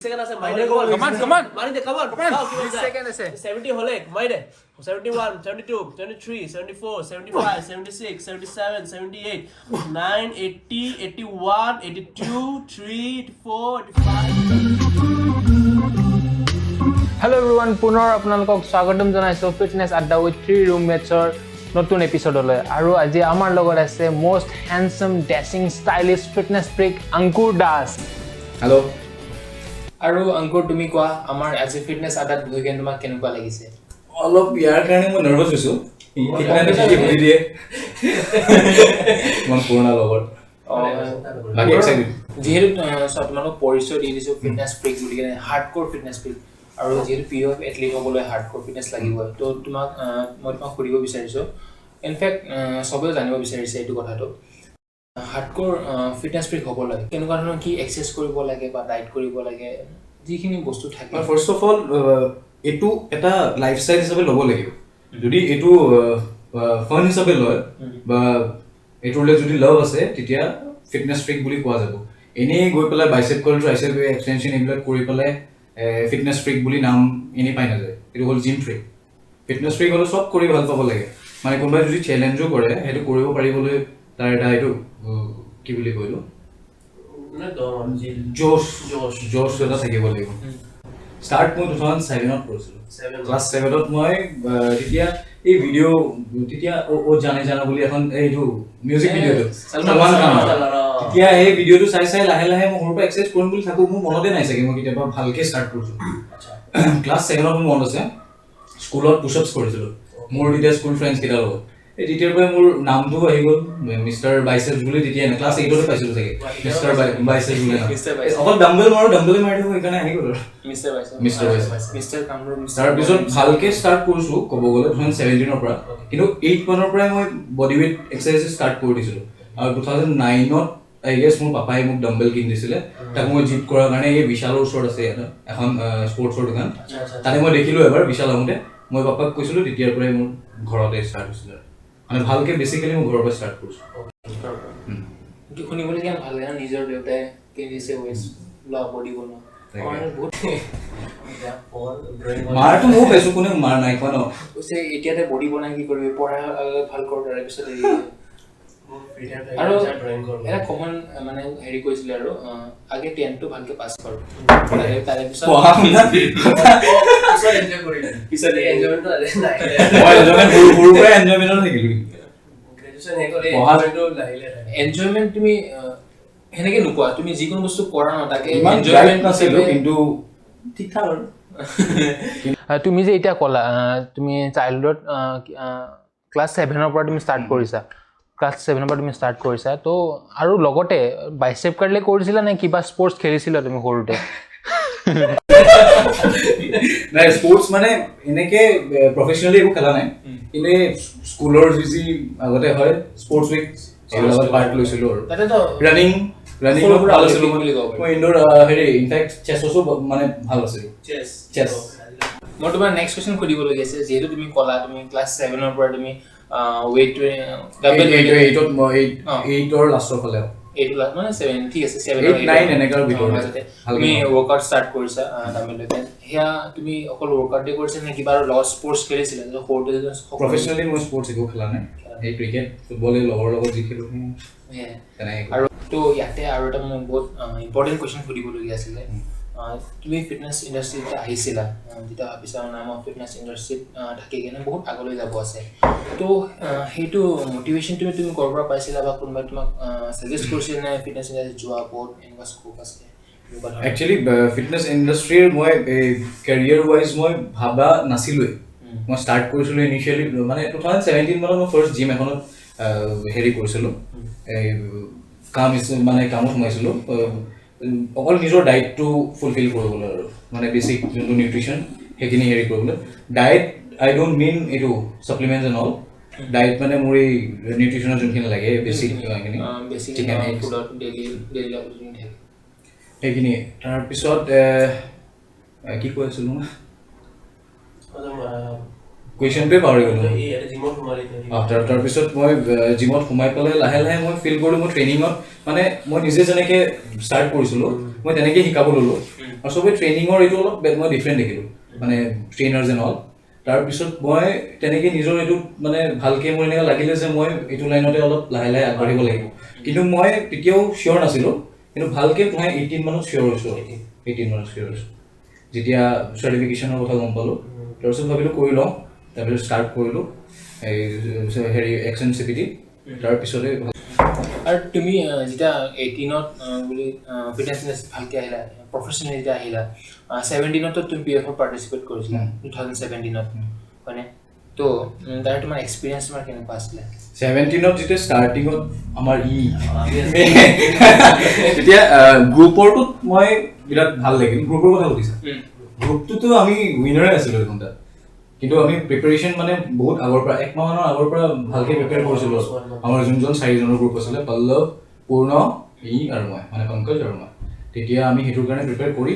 Second আছে Come on. মাৰি দে, come on. 20 second আছে 70 হলে মাৰি দে 71 72 73 74 75 76 77 78 9 80 81 82 3 84 85 হেল্ল' এভৰিৱান পুনৰ আপোনালোকক স্বাগতম জনাইছোঁ ফিটনেছ আড্ডা উইথ 3 ৰুমমেটছৰ নতুন এপিছডলৈ আৰু আজি আমাৰ লগত আছে most handsome dashing stylish fitness freak Ankur Das hello' আৰু অংকুৰ তুমি কোৱা আমাৰ আজি ফিটনেছ আড্ডাত বহি কেনে তোমাক কেনেকুৱা লাগিছে অলপ ইয়াৰ কাৰণে মই নাৰ্ভাছ হৈছোঁ ঠিকনানে বহি দিয়ে মই পুৰণা লগত বাকী এক্সাইটেড যিহেতু তোমালোক পৰিচয় দি দিছোঁ ফিটনেছ ফ্ৰিক বুলি কেনে হাৰ্ডক'ৰ ফিটনেছ ফ্ৰিক আৰু যিহেতু প্ৰিয় এথলিট হ'বলৈ হাৰ্ডক'ৰ ফিটনেছ লাগিবই তো মই তোমাক সুধিব বিচাৰিছোঁ ইনফেক্ট চবেও জানিব বিচাৰিছে এইটো কথাটো হাৰ্ডক'ৰ ফিটনেছ ফ্ৰিক হ'ব লাগে কেনেকুৱা ধৰণৰ কি এক্সাৰচাইজ কৰিব লাগে বা ডায়েট কৰিব লাগে যিখিনি বস্তু থাকে ফাৰ্ষ্ট অফ অল এইটো এটা লাইফষ্টাইল হিচাপে ল'ব লাগিব যদি এইটো ফান হিচাপে লয় বা এইটোলৈ যদি লাভ আছে তেতিয়া ফিটনেছ ফ্ৰিক বুলি কোৱা যাব এনেই গৈ পেলাই বাইচেপ কাৰ্ল ট্ৰাইচেপ এক্সটেনশ্যন এইবিলাক কৰি পেলাই ফিটনেছ ফ্ৰিক বুলি নাম এনেই পাই নাযায় এইটো হ'ল জিম ফ্ৰিক ফিটনেছ ফ্ৰিক হ'লে চব কৰি ভাল পাব লাগে মানে কোনোবাই যদি চেলেঞ্জো কৰে সেইটো কৰিব পাৰিবলৈ তাৰ এটা এইটো কি বুলি কৈলো জোশ এটা থাকিব লাগিব ষ্টাৰ্ট মই 2007ত কৰিছিলোঁ ক্লাছ 7ত মই তেতিয়া এই ভিডিঅ' তেতিয়া অ জানা বুলি এখন এইটো মিউজিক ভিডিঅ'টো সলমান খান তেতিয়া এই ভিডিঅ'টো চাই লাহে লাহে মই সৰুৰ পৰা এক্সাৰচাইজ কৰিম বুলি থাকোঁ মোৰ মনতে নাই চাগে মই কেতিয়াবা ভালকৈ ষ্টাৰ্ট কৰিছোঁ ক্লাছ 7ত মোৰ মনত আছে স্কুলত পুছআপছ কৰিছিলোঁ মোৰ তেতিয়া স্কুল ফ্ৰেণ্ডছ কেইটাৰ লগত তেতিয়াৰ পৰাই মোৰ নামটো আহি গ'ল মিষ্টাৰ বাইচেপছ বুলি তেতিয়া ক্লাছ 8তে পাইছিলোঁ চাগে মিষ্টাৰ বাইচেপছ বুলি অকল ডাম্বেল মাৰি থাকোঁ সেইকাৰণে আহি গ'ল মিষ্টাৰ বাইচেপছ তাৰপিছত ভালকৈ ষ্টাৰ্ট কৰিছোঁ ক'ব গ'লে 2017ৰ পৰা কিন্তু 8 মানৰ পৰাই মই বডি ৱেইট এক্সাৰচাইজ ষ্টাৰ্ট কৰি দিছিলোঁ আৰু 2009ত আই গেছ মোৰ পাপাই মোক ডাম্বেল কিনি দিছিলে তাক মই জিম কৰাৰ কাৰণে এই বিশালৰ ওচৰত আছে এখন স্পৰ্টছৰ দোকান তাতে মই দেখিলোঁ এবাৰ বিশাল আহোঁতে মই পাপাক কৈছিলোঁ তেতিয়াৰ পৰাই মোৰ ঘৰতে ষ্টাৰ্ট হৈছিলে মানে ভালকৈ বেছিকেলি মই ঘৰৰ পৰা ষ্টাৰ্ট কৰিছোঁ শুনিবলৈ কিমান ভাল লাগে নিজৰ দেউতাই কিনিছে ৱেষ্ট লোৱা বডি বনোৱা মাৰটো ময়ো পাইছোঁ কোনেও মাৰ নাই খোৱা ন এতিয়াতে বডি বনাই কি কৰিবি পঢ়া ভাল কৰ তাৰপিছত আৰু এটা কমন মানে হেৰি কৈছিলে আৰু আগে 10টো ভালকৈ পাছ কৰ তাৰে পিছত এনজয়মেণ্ট তুমি সেনেকে নোপোৱা তুমি যিকোনো বস্তু কৰা ন তাকে এনজয়মেণ্ট নাছিলোঁ কিন্তু ঠিক ঠাক আৰু তুমি যে এতিয়া ক'লা তুমি চাইল্ডহুডত ক্লাছ 7ৰ পৰা তুমি ষ্টাৰ্ট কৰিছা তো আৰু লগতে বাইচেপ কাৰ্লে কৰিছিলা নে কিবা স্পৰ্টছ খেলিছিলা তুমি সৰুতে নাই স্পৰ্টছ মানে এনেকে প্ৰফেচনেলি একো খেলা নাই কিন্তু স্কুলৰ যি আগতে হয় স্পৰ্টছ উইক এইবিলাকত পাৰ্ট লৈছিলোঁ আৰু ৰানিং ভাল আছিলোঁ মই ইনডোৰ হেৰি ইনফেক্ট চেছতো মানে ভাল আছিলোঁ চেছ মই তোমাৰ নেক্সট কুৱেশ্যন সুধিবলগীয়া আছে যিহেতু তুমি ক'লা তুমি ক্লাছ 7ৰ পৰা তুমি ৱেইট ডাবল এইটত মই 8ৰ লাষ্টৰ ফালে এইটো লাষ্ট মানে 7 ঠিক আছে 7 9 এনেকাৰ ভিতৰত তুমি ৱৰ্কআউট ষ্টাৰ্ট কৰিছা ডাবল সেয়া তুমি অকল ৱৰ্কআউটে কৰিছা নে কিবা আৰু লছ স্পৰ্টছ খেলিছিলা যে সৰুতে প্ৰফেচনেলি মই স্পৰ্টছ একো খেলা নাই এই ক্ৰিকেট ফুটবল এই লগৰ লগত যি খেলোঁ আৰু তো ইয়াতে আৰু এটা মোৰ বহুত ইম্পৰ্টেণ্ট কুৱেশ্যন সুধিবলগীয়া আছিলে তুমি ফিটনেছ ইণ্ডাষ্ট্ৰীত আহিছিলা যেতিয়া ভাবিছা নামৰ ফিটনেছ ইণ্ডাষ্ট্ৰীত থাকি কিনে বহুত আগলৈ যাব আছে তো সেইটো মটিভেশ্যন তুমি ক'ৰ পৰা পাইছিলা বা কোনোবাই তোমাক ছাজেষ্ট কৰিছিল নে ফিটনেছ ইণ্ডাষ্ট্ৰীত যোৱা বহুত এনেকুৱা স্কোপ আছে একচুৱেলি ফিটনেছ ইণ্ডাষ্ট্ৰীৰ মই কেৰিয়াৰ ৱাইজ মই ভাবা নাছিলোঁৱেই মই ষ্টাৰ্ট কৰিছিলোঁ ইনিচিয়েলি মানে 2017 মানত মই ফাৰ্ষ্ট জিম এখনত হেৰি কৰিছিলোঁ কামত সোমাইছিলোঁ অকল নিজৰ ডায়েটটো ফুলফিল কৰিবলৈ আৰু মানে বেছিক যোনটো নিউট্ৰিশ্যন সেইখিনি হেৰি কৰিবলৈ ডায়েট আই ডোণ্ট মিন এইটো ছাপ্লিমেণ্টছ এণ্ড অল ডায়েট মানে মোৰ এই নিউট্ৰিশ্যনৰ যোনখিনি লাগে বেছিক সেইখিনি তাৰপিছত কি কৈ আছিলোঁ কুৱেশ্যনটোৱে পাহৰি গ'লো এই এটা জিমত সোমালি তাৰপিছত মই জিমত সোমাই পেলাই লাহে লাহে মই ফিল কৰিলোঁ মই ট্ৰেইনিঙত মানে মই নিজে যেনেকৈ ষ্টাৰ্ট কৰিছিলোঁ মই তেনেকৈ শিকাব ল'লোঁ আৰু চবেই ট্ৰেইনিঙৰ এইটো অলপ মই ডিফাৰেণ্ট দেখিলোঁ মানে ট্ৰেইনাৰ যেন হ'ল তাৰপিছত মই তেনেকৈ নিজৰ এইটো মানে ভালকৈ মোৰ এনেকুৱা লাগিলে যে মই এইটো লাইনতে অলপ লাহে লাহে আগবাঢ়িব লাগিব কিন্তু মই তেতিয়াও চিয়'ৰ নাছিলোঁ কিন্তু ভালকৈ মই 18 মানত চিয়'ৰ হৈছোঁ 18 মানত চিয়'ৰ হৈছোঁ যেতিয়া চাৰ্টিফিকেশ্যনৰ কথা গম পালোঁ তাৰপিছত ভাবিলোঁ কৰি লওঁ তাৰপিছত ষ্টাৰ্ট কৰিলোঁ এই হেৰি এক্সন CPT তাৰপিছতে আৰু তুমি যেতিয়া 18ত বুলি ফিটনেছ ভালকৈ আহিলা প্ৰফেশ্যনেল যেতিয়া আহিলা 17ত তুমি PF পাৰ্টিচিপেট কৰিছিলা 2017ত হয়নে তো তাৰ তোমাৰ এক্সপিৰিয়েঞ্চ তোমাৰ কেনেকুৱা আছিলে 17ত যেতিয়া ষ্টাৰ্টিঙত আমাৰ তেতিয়া গ্ৰুপৰটোত মই বিৰাট ভাল লাগিল গ্ৰুপৰ কথা সুধিছা গ্ৰুপটোতো আমি উইনাৰে আছিলোঁ এখন তাত কিন্তু আমি প্ৰিপাৰেশ্যন মানে বহুত আগৰ পৰা এক মাহৰ আগৰ পৰা ভালকৈ প্ৰিপেয়াৰ কৰিছিলোঁ আমাৰ যোনজন 4জনৰ গ্ৰুপ আছিলে পল্লৱ পূৰ্ণ আৰু মই মানে পংকজ আৰু মই তেতিয়া আমি সেইটোৰ কাৰণে প্ৰিপেয়াৰ কৰি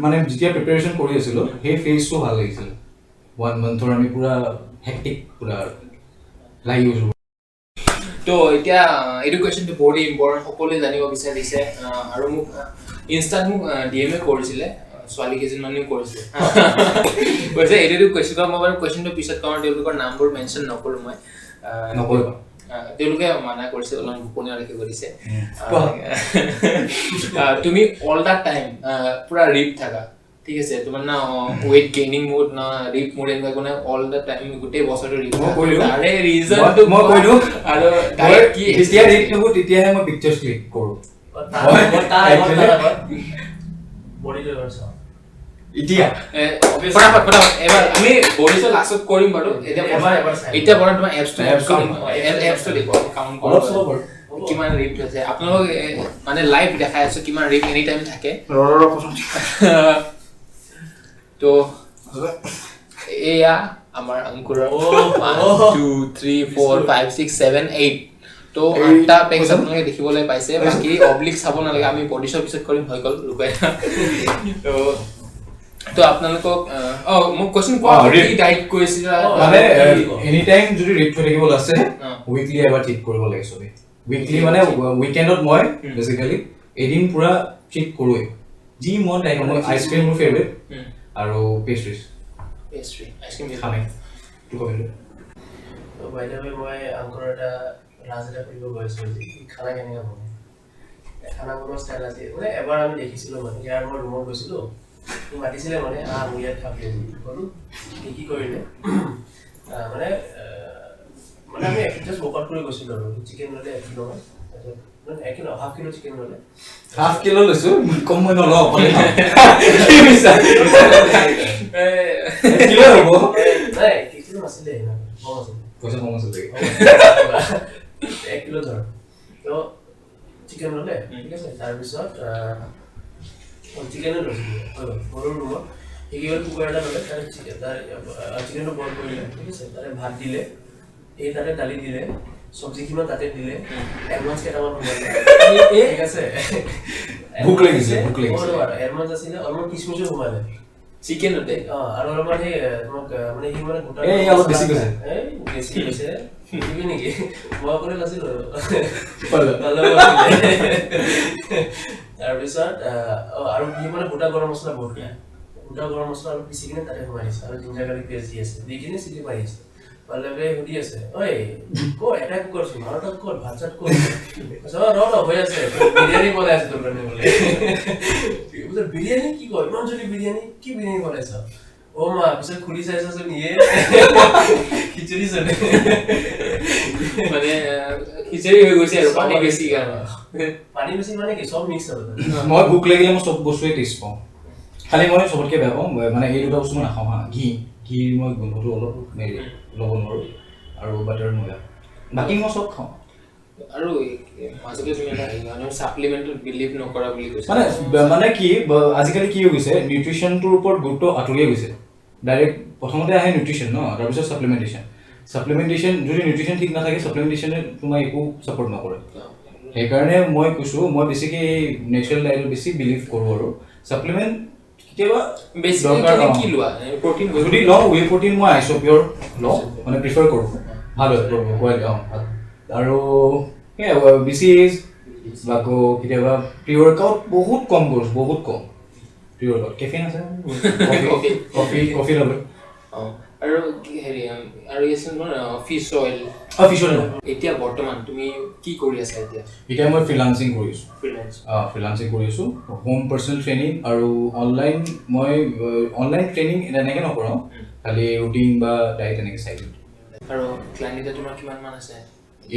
মানে যেতিয়া প্ৰিপেয়াৰেশ্যন কৰি আছিলোঁ সেই ফেজটো ভাল লাগিছিল 1 মান্থৰ আমি পুৰা হেক্টিক পুৰা লাগি গৈছোঁ তো এতিয়া এইটো কুৱেশ্যনটো বহুত ইম্পৰ্টেণ্ট সকলোৱে জানিব বিচাৰিছে আৰু মোক ইনষ্টাত মোক DM কৰিছিলে ছোৱালী কেইজনমানেও কৰিছিলে কৈছে এইটো কুৱেশ্যন মই বাৰু কুৱেশ্যনটো পিছত কওঁ তেওঁলোকৰ নামবোৰ মেনশ্যন নকৰোঁ মই নকৰিবা তেওঁলোকে মানা কৰিছে অলপ গোপনীয় ৰাখি কৰিছে তুমি অল দা টাইম পুৰা ৰিপ থাকা ঠিক আছে তোমাৰ না ৱেইট গেইনিং মুড না ৰিপ মুড এনেকুৱা কোনো অল দা টাইম গোটেই বছৰটো ৰিপ তাৰে ৰিজনটো মই কৈ দিওঁ আৰু ডায়েট কি যেতিয়া ৰিপ থাকোঁ তেতিয়াহে মই পিকচাৰ্ছ ক্লিক কৰোঁ এতিয়া ফটাফট এবাৰ আমি বডিটো লাষ্টত কৰিম বাৰু এতিয়া বৰ্তমান তোমাৰ এপছটো দেখুৱা কাউণ্ট কৰা কিমান ৰিপ আছে আপোনালোক মানে লাইভ দেখাই আছো কিমান ৰিপ এনি টাইম থাকে তো এয়া আমাৰ অংকুৰৰ 1 2 3 4 5 6 7 8 তো 8টা পেজ আপোনালোকে দেখিবলৈ পাইছে বাকি অবলিক চাব নালাগে আমি বডিছৰ পিছত কৰিম হৈ গ'ল লুকাই তো আপোনালোকক মোক কোৱেশ্চন কি ডাইট কৰিছিল মানে এনি টাইম যদি ৰিপ হৈ থাকিব আছে উইকলি এবাৰ ঠিক কৰিব লাগে সবে উইকলি মানে উইকেণ্ডত মই বেসিক্যালি এদিন পুৰা ঠিক কৰোৱে যি মন টাইম মই আইসক্ৰীম মোৰ ফেভাৰিট আৰু পেস্ট্ৰি আইসক্ৰীম খানে তো কইলো তো বাই দ্য ৱে মই আংকৰ এটা ৰাজ এটা কৰিব গৈছোঁ যে খানা কেনেকৈ বনায় খানা বনোৱা ষ্টাইল আছে মানে এবাৰ আমি দেখিছিলোঁ মানে ইয়াৰ মই ৰুমত গৈছিলোঁ মাতিছিলে মানে মোৰ ইয়াত খাবি ক'লোঁ কি কৰিলে মানে মানে আমি জাষ্ট ৱৰ্কআউট কৰি গৈছিলোঁ আৰু চিকেন ল'লে 1 কিলো তাৰপিছত 1 কিলো হাফ কিলো চিকেন ল'লে হাফ কিলো লৈছোঁ কম মই নলওঁ কিলো হ'ব নাই কিলো নাছিলে কম আছিল পইচা কম আছিল 1 কিলো ধৰ তো চিকেন ল'লে ঠিক আছে তাৰপিছত চিকেনো লৈছিলোঁ সৰু ৰুমত সেইকেইটা কুকাৰ এটা ল'লে তাৰে চিকেনটো বইল কৰিলে ঠিক আছে তাৰে ভাত দিলে এই তাতে দালি দিলে চব্জি কিমান তাতে দিলে এডভান্স কেইটামান সোমালে ঠিক আছে ভোক লাগিছে এডভান্স আছিলে অলপমান কিচমিচো সোমালে চিকেনতে আৰু অলপমান সেই তোমাক মানে সি মানে গোটা এই অলপ বেছি কৈছে বেছি কৈছে দিবি নেকি মই কৰি নাছিলোঁ তাৰপিছত আৰু সি মানে গোটা গৰম মছলা বহুত খায় গোটা গৰম মছলা আৰু পিচি কিনে তাতে সোমাই দিছে আৰু জিঞ্জাৰ গাৰ্লিক পেষ্ট দি আছে দি কিনে চিটি মাৰি আছে পালে সুধি আছে ঐ এটা কৰচোন আৰু তাত ক'ত ভাত চাত ক'ত হৈ আছে বিৰিয়ানী বনাই আছে তোৰ কাৰণে বোলে বিৰিয়ানী কি কয় ইমান জলদি বিৰিয়ানী কি বিৰিয়ানী বনাইছ মা পিছত খুলি চাইছাচোন ইয়ে খিচুড়ি চলে মানে খিচুড়ি হৈ গৈছে আৰু পানী বেছি মানে কি চব মিক্স আৰু মই ভোক লাগিলে মই চব বস্তুৱে টেষ্ট পাওঁ খালি মই চবতকৈ বেয়া পাওঁ মানে এই দুটা বস্তু মই নাখাওঁ হা ঘি মই গোন্ধটো অলপ ল'ব নোৱাৰোঁ আৰু বাটাৰ মজা বাকী মই চব খাওঁ আৰু মাজতে তুমি এটা সাপ্লিমেন্টত বিলিভ নকৰা বুলি কৈছা মানে কি আজিকালি কি হৈ গৈছে নিউট্ৰিশ্যনটোৰ ওপৰত গুৰুত্ব আঁতৰিয়ে গৈছে ডাইৰেক্ট প্ৰথমতে আহে নিউট্ৰিশ্যন ন তাৰপিছত সাপ্লিমেণ্টেশ্যন যদি নিউট্ৰিশ্যন ঠিক নাথাকে সাপ্লিমেণ্টেশ্যনে তোমাক একো ছাপৰ্ট নকৰে সেইকাৰণে মই কৈছোঁ মই বেছিকৈ নেচাৰেল ডায়েটত বেছি বিলিভ কৰোঁ আৰু সাপ্লিমেণ্ট কেতিয়াবা বেছিকৈ দৰকাৰ কি লোৱা প্ৰটিন যদি লওঁ ৱে প্ৰটিন মই আইচোপিয়ৰ লওঁ মানে প্ৰিফাৰ কৰোঁ ভাল হয় কোৱালিটি ভাল আৰু BCAAs আকৌ কেতিয়াবা প্ৰি ৱৰ্কআউট বহুত কম কৰিছোঁ বহুত কম প্ৰি ৱৰ্কআউট কেফিন আছে কফি ল'ব আৰু হেৰি আৰু আছে তোমাৰ ফিছ অইল এতিয়া বৰ্তমান তুমি কি কৰি আছা এতিয়া মই ফ্ৰিলান্সিং কৰি আছোঁ হোম পাৰ্চনেল ট্ৰেইনিং আৰু অনলাইন মই অনলাইন ট্ৰেইনিং এনেকৈ নকৰাওঁ খালি ৰুটিন বা ডায়েট এনেকৈ চাই দিওঁ আৰু ক্লাইণ্ট এতিয়া তোমাৰ কিমান মান আছে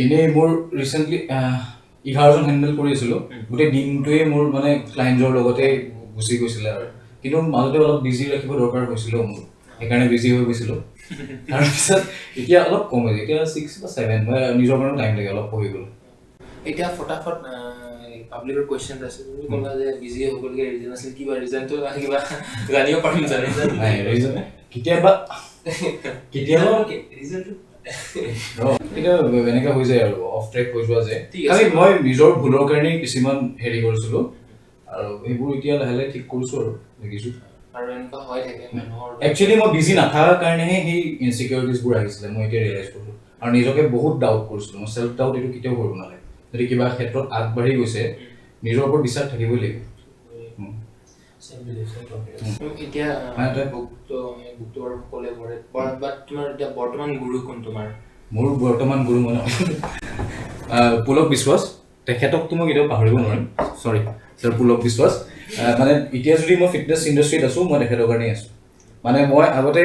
এনেই মোৰ ৰিচেণ্টলি 11জন হেণ্ডেল কৰি আছিলোঁ গোটেই দিনটোৱে মোৰ মানে ক্লাইণ্টৰ লগতে গুচি গৈছিলে আৰু কিন্তু মাজতে অলপ বিজি ৰাখিব দৰকাৰ হৈছিলোঁ মোৰ সেইকাৰণে বিজি হৈ গৈছিলোঁ তাৰপিছত এতিয়া অলপ কম হৈছে এতিয়া 6 বা 7 মই নিজৰ কাৰণে টাইম লাগে অলপ পঢ়ি গ'লো এতিয়া ফটাফট পাব্লিকৰ কুৱেশ্যন আছে তুমি ক'লা যে বিজি হৈ গ'লগে ৰিজন আছিল কিবা ৰিজনটো কিবা জানিব পাৰিম জানো নাই ৰিজন কেতিয়াবা ৰিজনটো এতিয়া এনেকৈ হৈ যায় আৰু অফ ট্ৰেক হৈ যোৱা যায় খালি মই নিজৰ ভুলৰ কাৰণে কিছুমান হেৰি কৰিছিলোঁ আৰু সেইবোৰ এতিয়া লাহে লাহে ঠিক কৰিছোঁ আৰু দেখিছোঁ আৰু এনেকুৱা হৈ থাকে মানুহৰ একচুৱেলি মই বিজি নাথাকাৰ কাৰণেহে সেই ইনচিকিউৰিটিজবোৰ আহিছিলে মই এতিয়া ৰিয়েলাইজ কৰিলোঁ আৰু নিজকে বহুত ডাউট কৰিছিলোঁ মই চেল্ফ ডাউট এইটো কেতিয়াও কৰিব নালাগে যদি কিবা ক্ষেত্ৰত আগবাঢ়ি গৈছে নিজৰ ওপৰত বিশ্বাস থাকিবই লাগিব এতিয়া বুকটো সকলোৱে পঢ়ে বাট তোমাৰ এতিয়া বৰ্তমান গুৰু কোন তোমাৰ মোৰ বৰ্তমান গুৰু মানে পুলক বিশ্বাস তেখেতকতো মই কেতিয়াও পাহৰিব নোৱাৰিম চৰি ছাৰ পুলক বিশ্বাস মানে এতিয়া যদি মই ফিটনেছ ইণ্ডাষ্ট্ৰীত আছোঁ মই তেখেতৰ কাৰণেই আছোঁ মানে মই আগতে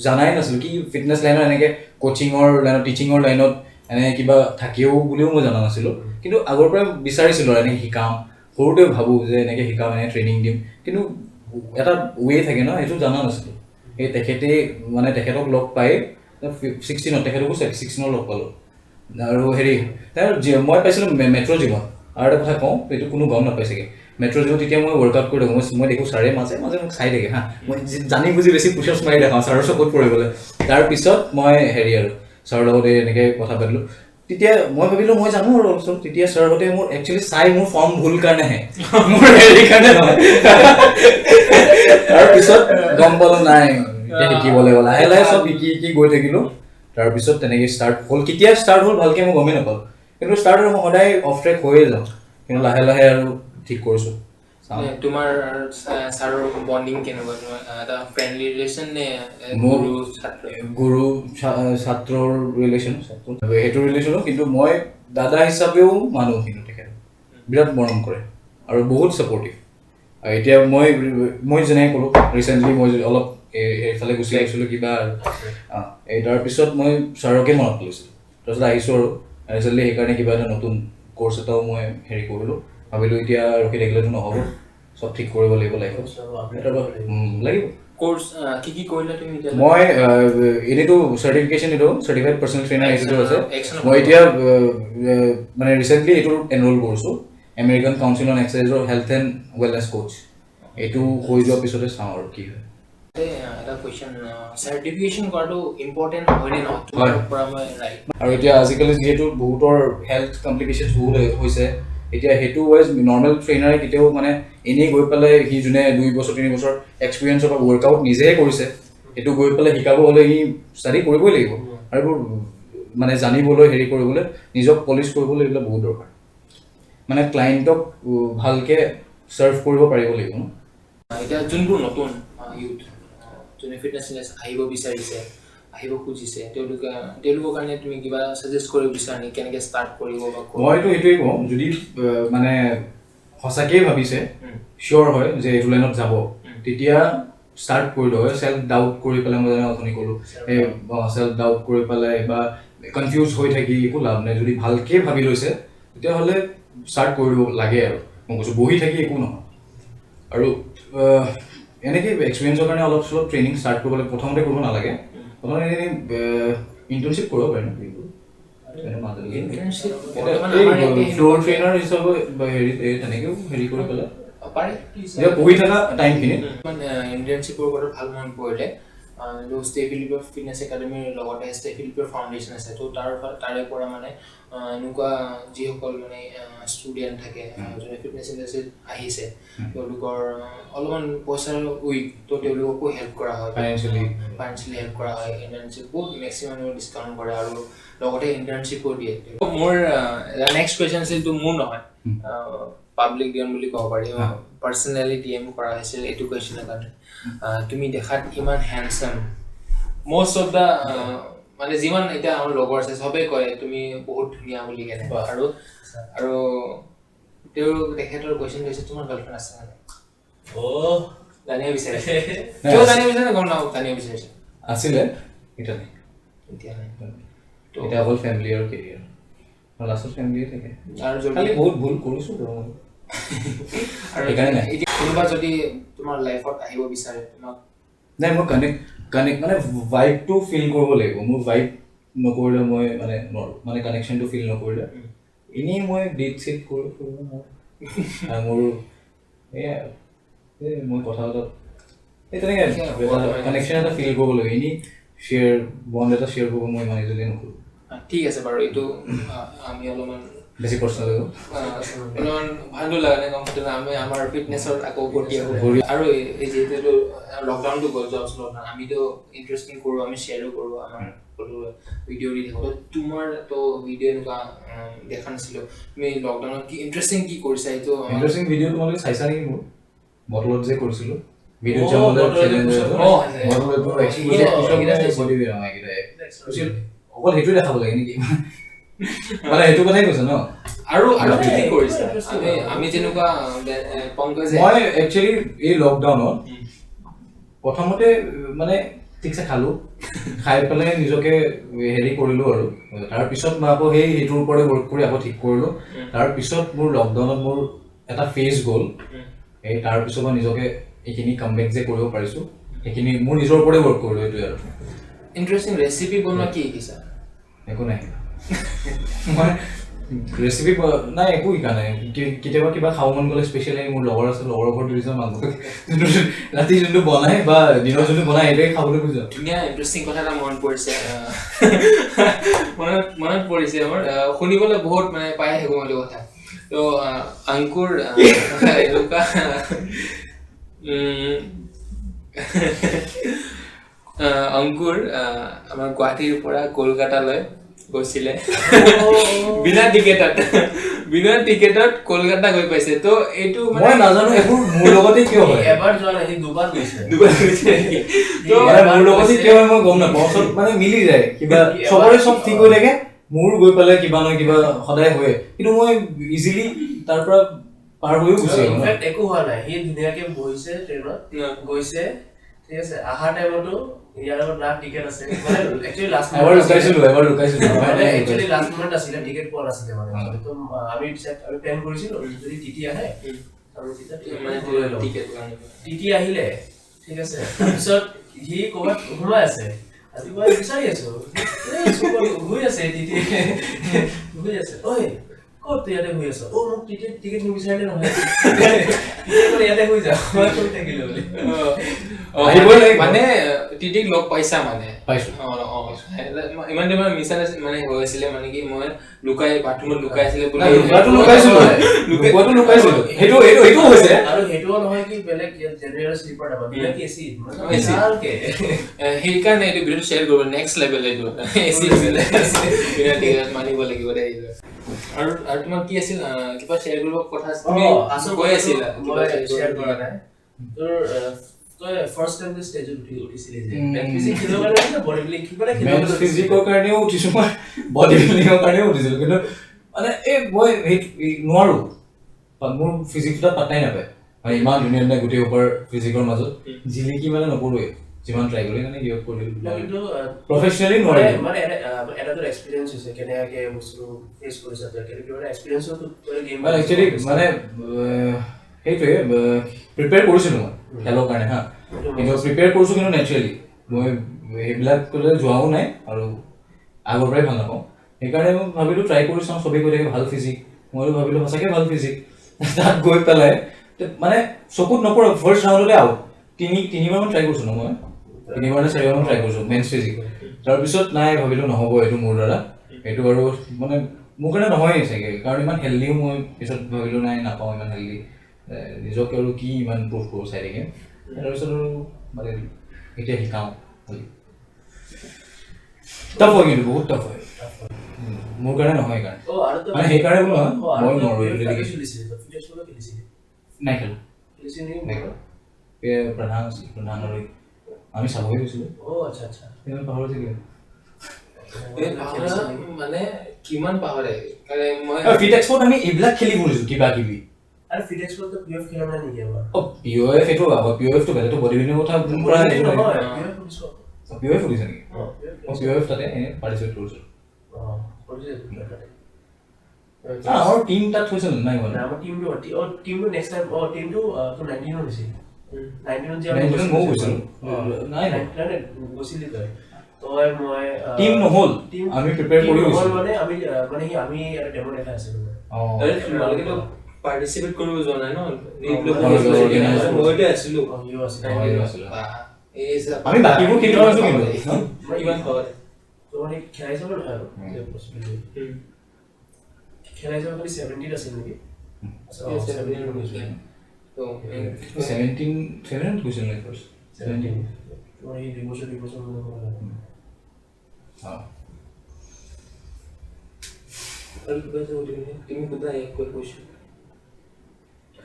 জানাই নাছিলোঁ কি ফিটনেছ লাইনত এনেকৈ কোচিঙৰ লাইনত টিচিঙৰ লাইনত এনে কিবা থাকেও বুলিও মই জনা নাছিলোঁ কিন্তু আগৰ পৰাই বিচাৰিছিলোঁ আৰু এনেকৈ শিকাম সৰুতে ভাবোঁ যে এনেকৈ শিকাম এনেকৈ ট্ৰেইনিং দিম কিন্তু এটা ৱে থাকে ন সেইটো জনা নাছিলোঁ সেই তেখেতক লগ পাই 16ত তেখেতকো 16ত লগ পালোঁ আৰু হেৰি মই পাইছিলোঁ মেট্ৰ' জিমত আৰু এটা কথা কওঁ এইটো কোনো গম নাপাই চাগে মেট্ৰ' জিমত তেতিয়া মই ৱৰ্কআউট কৰি থাকোঁ মই দেখোঁ ছাৰে মাজে মাজে মোক চাই থাকে হা মই জানি বুজি বেছি পুচআপছ মাৰি দেখাওঁ ছাৰৰ চকুত পৰিবলৈ তাৰপিছত মই হেৰি আৰু ছাৰৰ লগতে এনেকৈ কথা পাতিলোঁ তেতিয়া মই ভাবিলোঁ মই জানো আৰু অলপ চলপ তেতিয়া ছাৰহঁতে মোৰ একচুৱেলি চাই মোৰ ফৰ্ম ভুল কাৰণেহে মোৰ হেৰি কাৰণে নহয় তাৰপিছত গম পালোঁ নাই এতিয়া শিকিব লাগিব লাহে লাহে চব শিকি গৈ থাকিলোঁ তাৰপিছত তেনেকৈ ষ্টাৰ্ট হ'ল কেতিয়া ষ্টাৰ্ট হ'ল ভালকৈ মই গমেই নাপালোঁ কিন্তু ষ্টাৰ্ট হ'ল মই সদায় অফ ট্ৰেক হৈয়ে যাওঁ কিন্তু লাহে লাহে আৰু ঠিক কৰিছোঁ তোমাৰ ছাৰৰ বণ্ডিং কেনেকুৱা তোমাৰ এটা ফ্ৰেণ্ডলি ৰিলেশ্যন নে গুৰু ছাত্ৰৰ ৰিলেশ্যন সেইটো ৰিলেশ্যনো কিন্তু মই দাদা হিচাপেও মানো কিন্তু তেখেত বিৰাট মৰম কৰে আৰু বহুত ছাপৰ্টিভ আৰু এতিয়া মই যেনেকৈ ক'লোঁ ৰিচেণ্টলি মই অলপ এইফালে গুচি আহিছিলোঁ কিবা এই তাৰপিছত মই ছাৰকে মনত পেলাইছিলোঁ তাৰপিছত আহিছোঁ আৰু ৰিচেণ্টলি সেইকাৰণে কিবা এটা নতুন কোৰ্চ এটাও মই হেৰি কৰিলোঁ ভাবিলোঁ এতিয়া ৰখি থাকিলেতো নহ'ব চব ঠিক কৰিব লাগিব লাইফত লাগিব কোৰ্চ কি কৰিলা তুমি এতিয়া মই এনেইতো চাৰ্টিফিকেশ্যন এইটো চাৰ্টিফাইড পাৰ্চনেল ট্ৰেইনাৰ এইটো আছে মই এতিয়া মানে ৰিচেণ্টলি এইটো এনৰোল কৰিছোঁ আমেৰিকান কাউন্সিল অন এক্সাৰচাইজৰ হেল্থ এণ্ড ৱেলনেছ কোচ এইটো হৈ যোৱাৰ পিছতে চাওঁ আৰু কি হয় এটা কুৱেশ্যন চাৰ্টিফিকেশ্যন কৰাটো ইম্পৰ্টেণ্ট হয়নে নহয় পৰা মই ৰাইট আৰু এতিয়া আজিকালি যিহেতু বহুতৰ হেল্থ কমপ্লিকেশ্যন বহুত হৈছে এতিয়া সেইটো ৱাইজ নৰ্মেল ট্ৰেইনাৰে কেতিয়াও মানে এনেই গৈ পেলাই সি যোনে 2 বছৰ 3 বছৰ এক্সপিৰিয়েঞ্চৰ পৰা ৱৰ্কআউট নিজেহে কৰিছে সেইটো গৈ পেলাই শিকাব হ'লে সি ষ্টাডি কৰিবই লাগিব আৰু এইবোৰ মানে জানিবলৈ হেৰি কৰিবলৈ নিজক পলিচ কৰিবলৈ এইবিলাক বহুত দৰকাৰ মানে ক্লাইণ্টক ভালকৈ ছাৰ্ভ কৰিব পাৰিব লাগিব ন এতিয়া যোনবোৰ নতুন ইউথ যোনে ফিটনেছ আহিব বিচাৰিছে আহিব খুজিছে তেওঁলোকৰ কাৰণে তুমি কিবা ছাজেষ্ট কৰিব বিচাৰা নেকি কেনেকৈ ষ্টাৰ্ট কৰিব বা মইতো এইটোৱেই কওঁ যদি মানে সঁচাকৈয়ে ভাবিছে চিয়'ৰ হয় যে এইটো লাইনত যাব তেতিয়া ষ্টাৰ্ট কৰি লয় চেল্ফ ডাউট কৰি পেলাই মই যেনে অথনি ক'লোঁ এই চেল্ফ ডাউট কৰি পেলাই বা কনফিউজ হৈ থাকি একো লাভ নাই যদি ভালকৈ ভাবি লৈছে তেতিয়াহ'লে ষ্টাৰ্ট কৰিব লাগে আৰু মই কৈছোঁ বহি থাকি একো নহয় আৰু এনেকৈ এক্সপিৰিয়েঞ্চৰ কাৰণে অলপ চলপ ট্ৰেইনিং ষ্টাৰ্ট কৰিবলৈ প্ৰথমতে কৰিব নালাগে প্ৰথমতে এনেই ইণ্টাৰ্ণশ্বিপ কৰিব পাৰে ন ফ্ল'ৰ ট্ৰেইনাৰ হিচাপে তেনেকৈও হেৰি কৰি পেলাই পঢ়ি থকা টাইমখিনিত ইণ্টাৰ্ণশ্বিপৰ কথা ভাল মন পৰিলে ষ্টে ফিলিপৰ ফিটনেছ একাডেমীৰ লগতে ষ্টে ফিলিপৰ ফাউণ্ডেশ্যন আছে তো তাৰে পৰা মানে এনেকুৱা যিসকল মানে ষ্টুডেণ্ট থাকে যোনে ফিটনেছ ইণ্ডাষ্ট্ৰীত আহিছে তেওঁলোকৰ অলপমান পইচাৰ উইক তো তেওঁলোককো হেল্প কৰা হয় ফাইনেন্সিয়েলি হেল্প কৰা হয় ইণ্টাৰ্ণশ্বিপ বহুত মেক্সিমাম ডিছকাউণ্ট কৰে আৰু লগতে ইণ্টাৰ্ণশ্বিপো দিয়ে মোৰ নেক্সট কুৱেশ্যন আছিল তো মোৰ নহয় পাব্লিক ডিএম বুলি ক'ব পাৰি পাৰ্চনেলি ডিএম কৰা হৈছিল এইটো কুৱেশ্যনৰ কাৰণে তুমি দেখাত ইমান হেণ্ডচাম মষ্ট অফ দ্য মানে যিমান এতিয়া আমাৰ লগৰ আছে চবেই কয় তুমি বহুত ধুনীয়া বুলি কেনে আৰু তেওঁৰ তেখেতৰ কুৱেশ্যন হৈছে তোমাৰ গাৰ্লফ্ৰেণ্ড আছে মানে জানিব বিচাৰিছে কিয় জানিব বিচাৰিছে গম নাপাওঁ জানিব বিচাৰিছে আছিলে এতিয়া নাই এতিয়া অকল ফেমিলি আৰু কেৰিয়াৰ লাষ্টত ফেমিলিয়ে থাকে আৰু খালি বহুত ভুল কৰিছোঁ আৰু এতিয়া কোনোবা যদি তোমাৰ লাইফত আহিব বিচাৰে তোমাক নাই মই কানেক্ট মানে ভাইবটো ফিল কৰিব লাগিব মোৰ ভাইব নকৰিলে মই মানে কানেকশ্যনটো ফিল নকৰিলে এনেই মই ডেট চেট কৰি ফুৰিব আৰু মোৰ মই কথা এই তেনেকৈ কানেকশ্যন এটা ফিল কৰিব লাগিব এনেই বণ্ড এটা শ্বেয়াৰ কৰিব মই ইমান ইজিলি নকৰোঁ ঠিক আছে বাৰু এইটো আমি অলপমান বেছি পাৰ্চনেল অলপমান ভালো লগা নাই আমি আমাৰ ফিটনেছৰ আকৌ উভতি আহোঁ আৰু এই যিহেতু লকডাউনটো গ'ল যোৱা বছৰ লকডাউন আমিতো ইণ্টাৰেষ্টিং কৰোঁ আমি শ্বেয়াৰো কৰোঁ আমাৰ সকলো ভিডিঅ' দি থাকোঁ তোমাৰতো ভিডিঅ' এনেকুৱা দেখা নাছিলোঁ তুমি লকডাউনত কি ইণ্টাৰেষ্টিং কি কৰিছা এইটো ইণ্টাৰেষ্টিং ভিডিঅ' তোমালোকে চাইছা নেকি মোৰ বটলত যে কৰিছিলোঁ অকল সেইটোৱে দেখাব লাগে নেকি মানে সেইটো কথাই কৈছে ন আৰু কি কৰিছে আমি যেনেকুৱা পংকজ মই একচুৱেলি এই লকডাউনত প্ৰথমতে মানে ঠিকছে খালোঁ খাই পেলাই নিজকে হেৰি কৰিলোঁ আৰু তাৰপিছত মই আকৌ সেইটোৰ ওপৰতে ৱৰ্ক কৰি আকৌ ঠিক কৰিলোঁ তাৰপিছত মোৰ লকডাউনত মোৰ এটা ফেজ গ'ল এই তাৰপিছত মই নিজকে এইখিনি কামবেক যে কৰিব পাৰিছোঁ সেইখিনি মোৰ নিজৰ ওপৰতে ৱৰ্ক কৰিলোঁ এইটোৱে আৰু ইণ্টাৰেষ্টিং ৰেচিপি বনোৱা কি শিকিছা একো নাই মই ৰেচিপি নাই একো শিকা নাই কেতিয়াবা কিবা খাব মন গ'লে স্পেচিয়েলি মোৰ লগৰ আছে লগৰ ঘৰত দুজন মাংস ৰাতি যোনটো বনাই বা দিনত যোনটো বনাই সেইটোৱে খাবলৈ খুজো ধুনীয়া ইণ্টাৰেষ্টিং কথা এটা মনত পৰিছে মনত পৰিছে আমাৰ শুনিবলৈ বহুত মানে পাই থাকোঁ এইটো কথা তো অংকুৰ এনেকুৱা অংকুৰ আমাৰ গুৱাহাটীৰ পৰা কলকাতালৈ গৈছিলে বিনা টিকেটত কলকাতা গৈ পাইছে তো এইটো মই নাজানো এইবোৰ মোৰ লগতে কিয় হয় এবাৰ যোৱা নাই দুবাৰ গৈছে তো মোৰ লগতে কিয় হয় মই গম নাপাওঁ চব মানে মিলি যায় কিবা চবৰে চব ঠিক হৈ থাকে মোৰ গৈ পেলাই কিবা নহয় কিবা সদায় হয় কিন্তু মই ইজিলি তাৰ পৰা পাৰ হৈও গুচি ইনফেক্ট একো হোৱা নাই সি ধুনীয়াকে বহিছে ট্ৰেইনত গৈছে ঠিক আছে আহা টাইমতো ইয়াৰ লগত লাখ টিকেট আছে মানে একচুয়ালি লাষ্ট এবাৰ লুকাইছিলো মানে একচুয়ালি লাষ্ট মোমেন্ট আছিলে টিকেট পোৱা নাছিলে মানে তো আমি প্লেন কৰিছিলো যদি টিটি আহে আৰু টিটি আহিলে ঠিক আছে তাৰপিছত সি ক'ৰবাত ঘূৰাই আছে আজি মই বিচাৰি আছো ঘূৰি আছে টিটি ঘূৰি আছে ঐ ক'ত ইয়াতে ঘূৰি আছ মোক টিকেট নিবিচাৰিলে নহয় ইয়াতে ঘূৰি যা মই কৈ থাকিলো বুলি মানে টিটিক লগ পাইছা মানে পাইছো ইমান দিনৰ মিছা মানে হৈ আছিলে মানে কি মই লুকাই বাথৰুমত লুকাই আছিলে সেইটো হৈছে আৰু সেইটোও নহয় কি বেলেগ জেনেৰেল স্লিপাৰ ডাবা বেলেগ এচি সেইকাৰণে এইটো ভিডিঅ' শ্বেয়াৰ কৰিব নেক্সট লেভেল এইটো এচি মানিব লাগিব দে আৰু তোমাৰ কি আছিল কিবা শ্বেয়াৰ কৰিব কথা তুমি কৈ আছিলা মই শ্বেয়াৰ কৰা নাই তোৰ তই ফাৰ্ষ্ট টাইম ষ্টেজত উঠিছিলি যে ফিজিক খেলৰ কাৰণে বডি বিল্ডিং কিবা খেলৰ ফিজিকৰ কাৰণেও উঠিছো মই বডি বিল্ডিঙৰ কাৰণেও উঠিছিলো কিন্তু মানে মই নোৱাৰো মোৰ ফিজিকটা পাতাই নাপায় মানে ইমান ধুনীয়া ধুনীয়া গোটেই ওপৰ ফিজিকৰ মাজত জিলিকি মানে নকৰোৱে যিমান ট্ৰাই কৰি মানে গিভ কৰিলো কিন্তু প্ৰফেচনেলি নোৱাৰে মানে এটা তোৰ এক্সপেৰিয়েন্স হৈছে কেনেকৈ বস্তু ফেচ কৰিছা তই কেনেকৈ এক্সপেৰিয়েন্সও তোৰ গেম মানে একচুৱেলি মানে সেইটোৱে প্ৰিপেয়াৰ কৰিছিলোঁ মই খেলৰ কাৰণে হা কিন্তু প্ৰিপেয়াৰ কৰিছোঁ কিন্তু নেচাৰেলি মই সেইবিলাক ক'লে যোৱাও নাই আৰু আগৰ পৰাই ভাল নাপাওঁ সেইকাৰণে মই ভাবিলোঁ ট্ৰাই কৰি চাওঁ চবেই কৈ থাকে ভাল ফিজিক ময়ো ভাবিলোঁ সঁচাকৈ ভাল ফিজিক তাত গৈ পেলাই মানে চকুত নপৰে ফাৰ্ষ্ট ৰাউণ্ডতে আউট তিনিবাৰমান ট্ৰাই কৰিছোঁ ন মই তিনিবাৰ নে চাৰিবাৰ ট্ৰাই কৰিছোঁ মেন্স ফিজিক তাৰপিছত নাই ভাবিলোঁ নহ'ব এইটো মোৰ দ্বাৰা এইটো বাৰু মানে মোৰ কাৰণে নহয়েই চাগে কাৰণ ইমান হেল্ডিও মই পিছত ভাবিলোঁ নাই নাপাওঁ ইমান হেল্ডি নিজকে আৰু কি ইমান ইম্প্ৰুভ কৰোঁ চাই থাকে তাৰপিছত আৰু মানে এতিয়া শিকাওঁ টাফ হয় কিন্তু বহুত টাফ হয় মোৰ কাৰণে নহয় কাৰণে মানে সেইকাৰণে বোলো মই নোৱাৰোঁ এইটো নাই খেলোঁ প্ৰধান আছিল প্ৰধান আৰু আমি চাবই গৈছিলোঁ পাহৰিছিলোঁ মানে কিমান পাহৰে ফিট এক্সপ'ত আমি এইবিলাক খেলি ফুৰিছোঁ কিবা কিবি আৰু ফিট এক্সপ'টো পিএফ খেলা নাই নেকি এবাৰ পিঅ'এফ এইটো পিঅ'এফটো বেলেগটো বডি বিল্ডিঙৰ কথা পৰা পিঅ'এফ ফুৰিছে নেকি পিঅ'এফ তাতে এনে পাৰ্টিচিপেট কৰিছোঁ আমাৰ টিম তাত থৈছে নাই মানে আমাৰ টিমটো নেক্সট টাইম টিমটো তো 19 হৈছিল 19 যে আমি গৈছিলোঁ নাই গৈছিলি তই মই টিম নহ'ল আমি প্ৰিপেয়াৰ কৰি গৈছিলোঁ মানে আমি এটা ডেমো দেখা আছিলোঁ তোমালোকেতো পাৰ্টিচিপেট কৰিব যোৱা নাই ন মইতো আছিলোঁ আমি বাকীবোৰ খেলিব আছোঁ কিন্তু ইমান হয় তো মানে খেলাই যাব নহয় আৰু খেলাই যাব খালি 17 আছিল নেকি 17 গৈছিল নাই ফাৰ্ষ্ট 17 তো এই দুবছৰ মানে কৰা আৰু কিবা যে তুমি বুজা এক কৈ কৈছো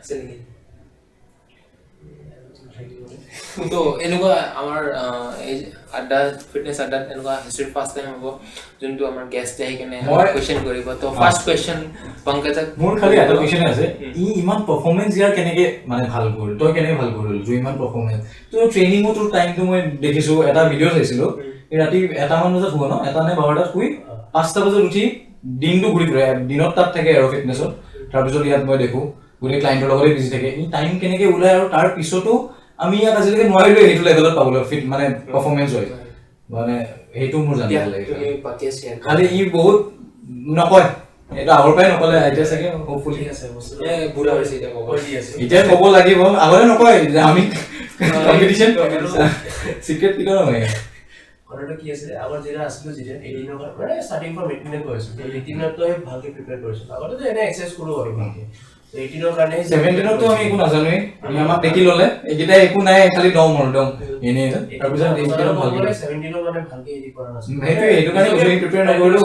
আছে নেকি তো এনেকুৱা আমাৰ এই আড্ডা ফিটনেছ আড্ডাত এনেকুৱা হিষ্ট্ৰী ফাৰ্ষ্ট টাইম হ'ব যোনটো আমাৰ গেষ্ট আহি কেনে কুৱেশ্যন কৰিব তো ফাৰ্ষ্ট কুৱেশ্যন পংকজক মোৰ খালি এটা কুৱেশ্যন আছে ই ইমান পাৰফৰ্মেন্স ইয়াৰ কেনেকে মানে ভাল কৰিল তই কেনেকে ভাল কৰিল তুই ইমান পাৰফৰ্মেন্স তো ট্ৰেইনিংৰ তোৰ টাইমটো মই দেখিছো এটা ভিডিঅ' চাইছিলো ৰাতি 1 মান বজাত শুৱ ন 1 নে 12টাত শুই 5টা বজাত উঠি দিনটো ঘূৰি ফুৰে দিনত তাত থাকে আৰু ফিটনেছত তাৰপিছত ইয়াত মই দেখো গোটেই ক্লাইণ্টৰ লগতে বিজি থাকে ই টাইম কেনেকে ওলাই আৰু তাৰ পিছতো আমি ইয়াত আজিলৈকে নোৱাৰিলো এইটো লেভেলত পাবলৈ ফিট মানে পাৰফৰ্মেন্স হয় মানে সেইটো মোৰ জানিব লাগে খালি ই বহুত নকয় এটা আগৰ পৰাই নকলে এতিয়া চাগে হোপফুলি আছে বস্তু বুঢ়া হৈছে এতিয়া ক'ব লাগিব আগতে নকয় যে আমি কম্পিটিশন সিক্ৰেট কিটা নহয় কথাটো কি আছে আগৰ যেটা আছিল যেটা 18 মানে ষ্টাৰ্টিং ফ্ৰম 18 কৰিছো 18 তো ভালকে প্ৰিপেয়াৰ কৰিছো আগতে তো এনে এক্সাৰসাইজ কৰো আৰু ভালকে 18 কাৰণে 17 তো আমি একো নাজানোই আমি আমাক দেখি ললে এইকিটা একো নাই খালি দম এনে তাৰপিছত 18 ভালকে 17 মানে ভালকে এডি কৰা নাছিল এইটো কাৰণে আমি প্ৰিপেয়াৰ নকৰিলো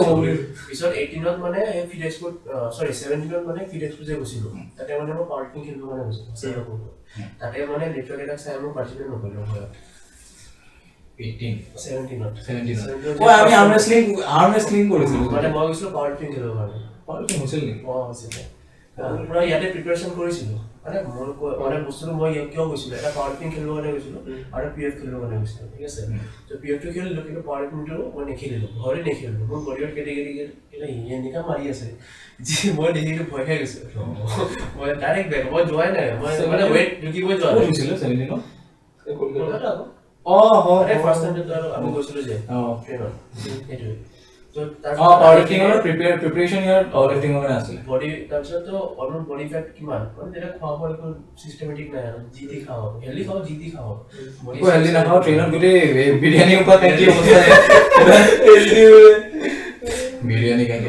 পিছত 18 মানে ফিট এক্সপোৰ্ট সৰি 17 মানে ফিট এক্সপোৰ্ট যে গৈছিল তাতে মানে মই পাৰ্কিং খেলিব মানে গৈছিল সেয়া কৰিব তাতে মানে নেটৱৰ্ক এটা চাই মই পাৰ্টিচিপেট নকৰিলো 17 আমি আৰ্ম ৰেসলিং কৰিছিলো মানে মই গৈছিলো পাৰ্কিং খেলিব কাৰণে পাৰ্কিং হৈছিল নেকি হৈছিল পুৰা ইয়াতে প্ৰিপাৰেচন কৰিছিলো মানে মোৰ মানে বস্তুটো মই কিয় গৈছিলো এটা পাৰ্কিং খেলিব কাৰণে গৈছিলো আৰু পিএফ খেলিব কাৰণে গৈছিলো ঠিক আছে তো পিএফ টো খেলিলো কিন্তু পাৰ্কিংটো মই নেখেলিলো ঘৰে নেখেলিলো মোৰ বডিৰ কেটেগৰী এটা এনেকা মাৰি আছে যি মই দেখিলো ভয় খাই গৈছো মই ডাইৰেক্ট বেক মই যোৱাই নাই মই মানে ৱেট ঢুকিব যোৱা হৈছিল 17 কলকাতা আরে ফার্স্ট টাইম তো আমি গৈছিলো যে ট্রেনার এটো তো পাওয়ারলিফটিং এর প্রিপারেশন ইয়ার পাওয়ারলিফটিং এর আছে বডি তাৰপিছত তো অলপ বডি ফ্যাট কিমান মানে এটা খোৱা বোৱা একো সিস্টেমেটিক নাই আৰু জিতি খাও হেলদি খাও জিতি খাও বডি হেলদি না খাও ট্রেনার গুটে বিরিয়ানি উপর কি অবস্থা হেলদি বিরিয়ানি খাই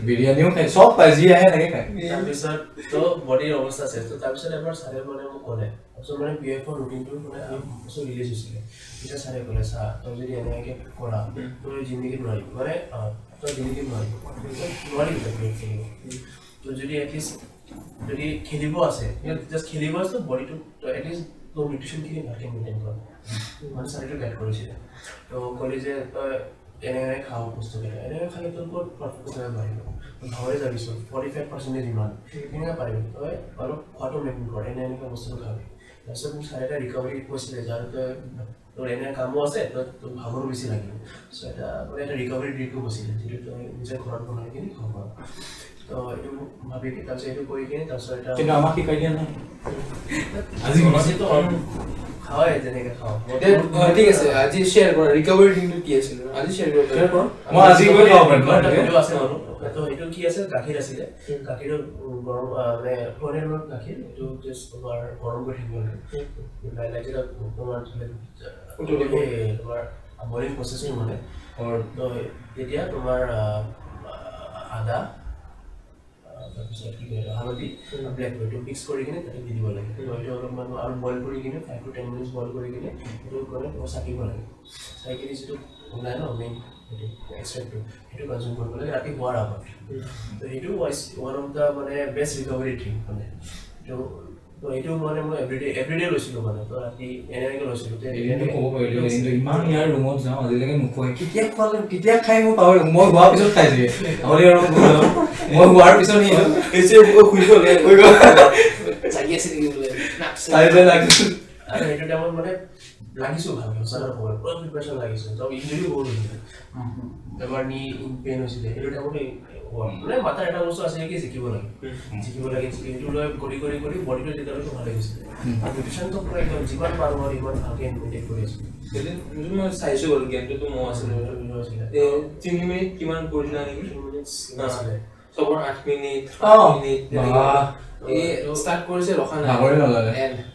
বিরিয়ানিও খাই সব পাজি আহে নাকি খাই তাৰপিছত তো বডিৰ অৱস্থা আছে তো তাৰপিছত এবাৰ সাৰে মানে মোক ক'লে তাৰপিছত মানে পিএফ ৰুটিনটো মানে সব ৰিলিজ হৈছিলে এটা সাৰে ক'লে চা তই যদি এনেকে কৰা তই জিন্দগী নোৱাৰি মানে তই জিন্দগী নোৱাৰি তো যদি এটলিষ্ট যদি খেলিব আছে জাষ্ট খেলিব আছে বডিটো তো এটলিষ্ট তো নিউট্ৰিশনখিনি ভালকে মেইনটেইন কৰ মানে সাৰেটো গাইড কৰিছিলে তো ক'লে যে তই এনে খাও বস্তু এনে খালে তোৰ ক'ত পাৰফেক্ট হৈ পাৰিব ভাৱে যাবিছো 45% ইমান কেনেকৈ পাৰিবি তই অলপ খোৱাটো মেইনটেইন কৰ এনেকুৱা বস্তুটো খাবি তাৰপিছত মোক চাৰে এটা ৰিকভাৰী কৈছিলে যাৰ তই তোৰ এনে কামো আছে তই তোৰ ভাগৰো বেছি লাগিব চ' এটা মানে এটা ৰিকভাৰী ড্ৰিংকো কৈছিলে যিটো তই নিজৰ ঘৰত বনাই কিনি খাব পাৰ তো এইটো ভাবি তাৰপিছত এইটো কৰি কিনি তাৰপিছত এটা কিন্তু আমাক শিকাই দিয়া নাই আজিতো খাওয়াই যেনেকৈ খাওঁ ঠিক আছে আজি শ্বেয়াৰ কৰা ৰিকভাৰী ড্ৰিংকটো কি আছিল আজি শ্বেয়াৰ কৰা মই আজি গৈ খাব পাৰিম ভিডিঅ' আছে বাৰু তো এইটো কি আছে গাখীৰ আছিলে গাখীৰৰ গৰম মানে ফ্ৰ'জেন গাখীৰ এইটো জাষ্ট তোমাৰ গৰম কৰি থাকিব লাগে লাইক এটা তোমাৰ তোমাৰ বইলিং প্ৰচেছিং মানে তো তেতিয়া তোমাৰ আদা তাৰপিছত কি কয় হালধি ব্লেক পেপাৰ মিক্স কৰি কিনে তাতে দি দিব লাগে তো এইটো অলপমান আৰু বইল কৰি কিনে 5 to 10 মিনিটছ বইল কৰি কিনে এইটো মানে চাকিব লাগে চাকি কিনে যিটো ওলাই ন মেইন সেইটো এক্সট্ৰেক্টটো সেইটো কনজিউম কৰিব লাগে ৰাতি শুৱাৰ আগত তো সেইটো ওৱান অফ দ্য মানে বেষ্ট ৰিকভাৰী ড্ৰিংক মানে তো এইটো মানে মই এভৰিডে লৈছিলোঁ মানে তো ৰাতি এনেকৈ লৈছিলোঁ কিন্তু ক'ব পাৰিলো কিন্তু ইমান ইয়াৰ ৰুমত যাওঁ আজিলৈকে নোখোৱাই কেতিয়া খাই মই পাহৰি মই হোৱাৰ পিছত খাইছোগে নহ'লে আৰু মই হোৱাৰ পিছত শুই গ'ল চাগি আছে নেকি বোলে আৰু সেইটো টাইমত মানে লাগিছোঁ ভালকৈ সঁচা খবৰ পুৰা প্ৰিপাৰেশ্যন লাগিছোঁ তো ইঞ্জুৰিও বহুত হৈছিলে এবাৰ নি পেইন হৈছিলে সেইটো টাইমতে মানে মাথাৰ এটা বস্তু আছে কি জিকিব লাগে সেইটো লৈ কৰি বডিটো তেতিয়ালৈকে ভালে গৈছিলে আৰু নিউট্ৰিশ্যনটো পুৰা একদম যিমান পাৰোঁ আৰু ইমান ভালকৈ ইনক্লুডেড কৰি আছিলোঁ মই চাইছোঁ বাৰু গেমটোতো মই আছিলোঁ 3 মিনিট কিমান কৰিছিলা নেকি আছিলে চবৰ 8 মিনিট ষ্টাৰ্ট কৰিছে ৰখা নাই